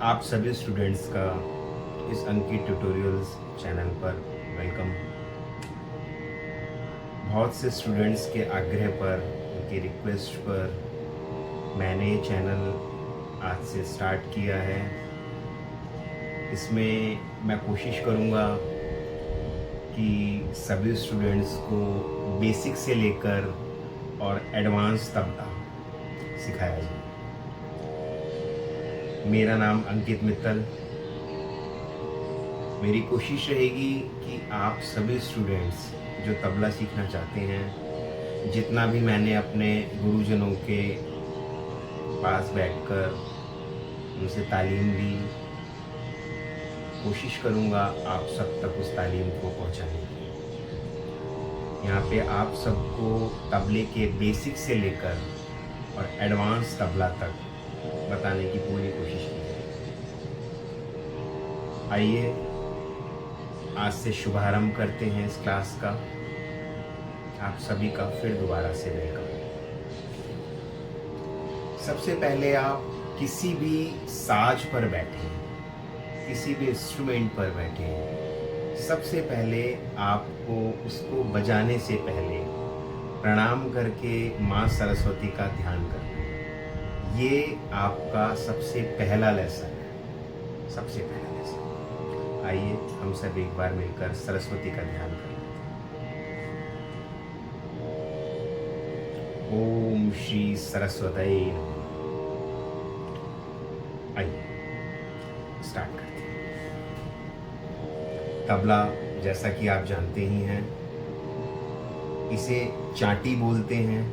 आप सभी स्टूडेंट्स का इस अंकित ट्यूटोरियल्स चैनल पर वेलकम। बहुत से स्टूडेंट्स के आग्रह पर, उनकी रिक्वेस्ट पर मैंने ये चैनल आज से स्टार्ट किया है। इसमें मैं कोशिश करूँगा कि सभी स्टूडेंट्स को बेसिक से लेकर और एडवांस तबला सिखाया जाए। मेरा नाम अंकित मित्तल। मेरी कोशिश रहेगी कि आप सभी स्टूडेंट्स जो तबला सीखना चाहते हैं, जितना भी मैंने अपने गुरुजनों के पास बैठकर उनसे तालीम ली, कोशिश करूँगा आप सब तक उस तालीम को पहुँचाने की। यहाँ पे आप सबको तबले के बेसिक से लेकर और एडवांस तबला तक बताने की पूरी कोशिश की जाए। आइए आज से शुभारंभ करते हैं इस क्लास का। आप सभी का फिर दोबारा से वेलकम। सबसे पहले आप किसी भी साज पर बैठे, किसी भी इंस्ट्रूमेंट पर बैठे, सबसे पहले आपको उसको बजाने से पहले प्रणाम करके माँ सरस्वती का ध्यान करना है। ये आपका सबसे पहला लेसन है, सबसे पहला लेसन। आइए हम सब एक बार मिलकर सरस्वती का ध्यान करें। ओम श्री सरस्वती नमः। आइए स्टार्ट करते हैं। तबला जैसा कि आप जानते ही हैं, इसे चाटी बोलते हैं,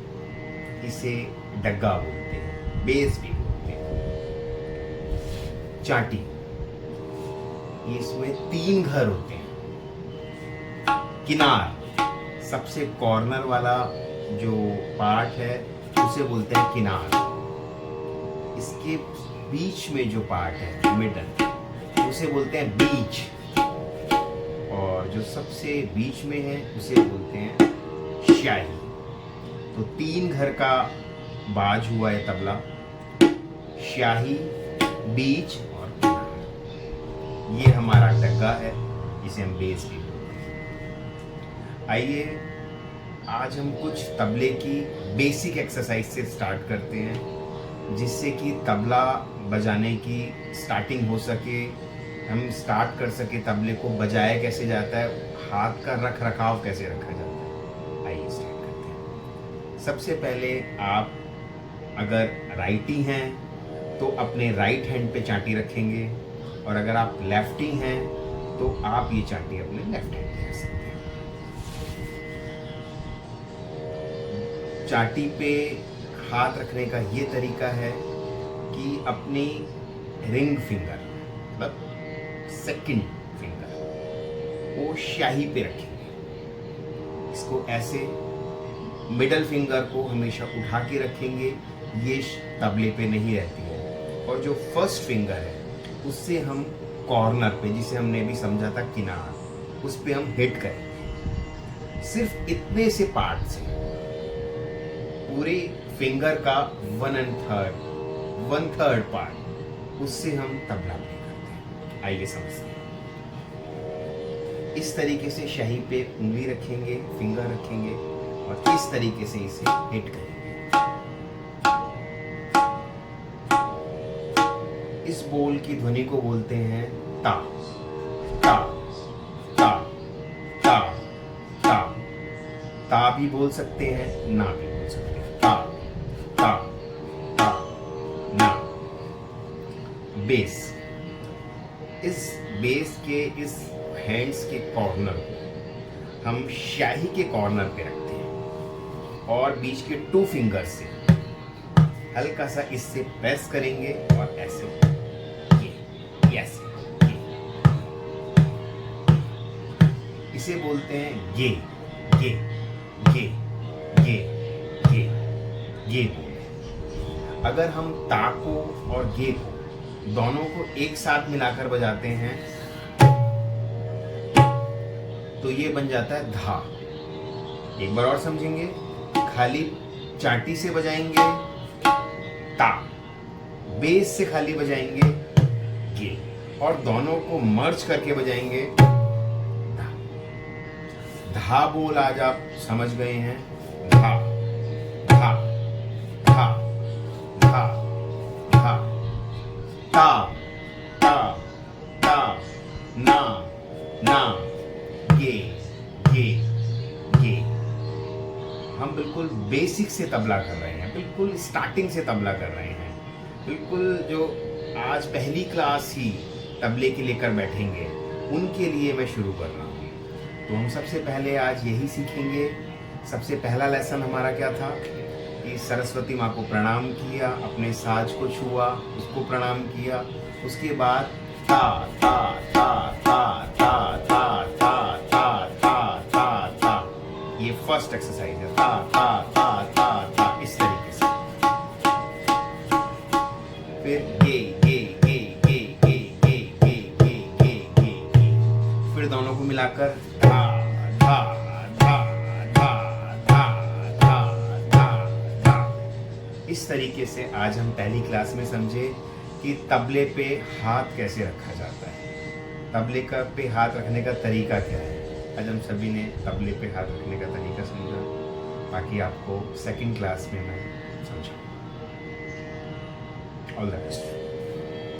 इसे डग्गा बोलते हैं, बेस भी बोलते हैं। चाटी, इसमें 3 घर होते हैं। किनार, सबसे कॉर्नर वाला जो पार्ट है उसे बोलते हैं किनार। इसके बीच में जो पार्ट है मिडल, उसे बोलते हैं बीच, और जो सबसे बीच में है उसे बोलते हैं शाही। तो 3 घर का बाज हुआ है तबला, शाही, बीच और किनार। ये हमारा डग्गा है, जिसे हम बेस भी बोलते हैं। आइए आज हम कुछ तबले की बेसिक एक्सरसाइज से स्टार्ट करते हैं, जिससे कि तबला बजाने की स्टार्टिंग हो सके, हम स्टार्ट कर सके तबले को बजाया कैसे जाता है, हाथ का रख रखाव कैसे रखा जाता है। आइए स्टार्ट करते हैं। सबसे पहले आप अगर राइटी हैं तो अपने राइट हैंड पे चाटी रखेंगे, और अगर आप लेफ्टी हैं तो आप ये चाटी अपने लेफ्ट हैंड पे रख सकते हैं। चाटी पे हाथ रखने का ये तरीका है कि अपनी रिंग फिंगर, मतलब सेकंड फिंगर, वो शाही पे रखेंगे। इसको ऐसे, मिडल फिंगर को हमेशा उठा के रखेंगे, ये तबले पे नहीं रहती है। और जो फर्स्ट फिंगर है उससे हम कॉर्नर पे, जिसे हमने भी समझा था किनार, उस पे हम हिट करेंगे। सिर्फ इतने से पार्ट से पूरे फिंगर का 1/3 पार्ट, उससे हम तबला प्ले करते हैं। आइए समझते हैं। इस तरीके से शाही पे उंगली रखेंगे, फिंगर रखेंगे, और इस तरीके से इसे हिट करेंगे। इस बोल की ध्वनि को बोलते हैं ता। ता ता ता ता। ता भी बोल सकते हैं, ना भी बोल सकते हैं। ता ता ता ना। बेस, इस बेस के इस हैंड्स के कॉर्नर को हम शाही के कॉर्नर पे रखते हैं, और बीच के 2 फिंगर से हल्का सा इससे प्रेस करेंगे, और ऐसे ऐसे इसे बोलते हैं गे गे गे गे गे गे बोल। अगर हम ता को और गे को दोनों को एक साथ मिलाकर बजाते हैं तो ये बन जाता है धा। एक बार और समझेंगे। खाली चाटी से बजाएंगे ता, बेस से खाली बजाएंगे और दोनों को मर्ज करके बजाएंगे। धा धा बोल आज आप समझ गए हैं। धा धा धा धा धा ता ता ता ना ना गे गे गे। हम बिल्कुल बेसिक से तबला कर रहे हैं, बिल्कुल स्टार्टिंग से तबला कर रहे हैं, बिल्कुल जो आज पहली क्लास ही तबले की लेकर बैठेंगे उनके लिए मैं शुरू कर रहा हूँ। तो हम सबसे पहले आज यही सीखेंगे। सबसे पहला लेसन हमारा क्या था कि सरस्वती माँ को प्रणाम किया, अपने साज को छुआ, उसको प्रणाम किया। उसके बाद ता ता ता ता ता ता ता ता ता ता ता, ये फर्स्ट एक्सरसाइज है। ता ता ता ता ता, इस तरीके से। फिर गे गे गे गे गे गे गे गे गे गे गे। फिर दोनों को मिलाकर धा धा धा धा धा धा धा धा। इस तरीके से आज हम पहली क्लास में समझे कि तबले पे हाथ कैसे रखा जाता है, तबले का पे हाथ रखने का तरीका क्या है। आज हम सभी ने तबले पे हाथ रखने का तरीका समझा, बाकी आपको सेकंड क्लास में मैं समझाऊंगा। All the best.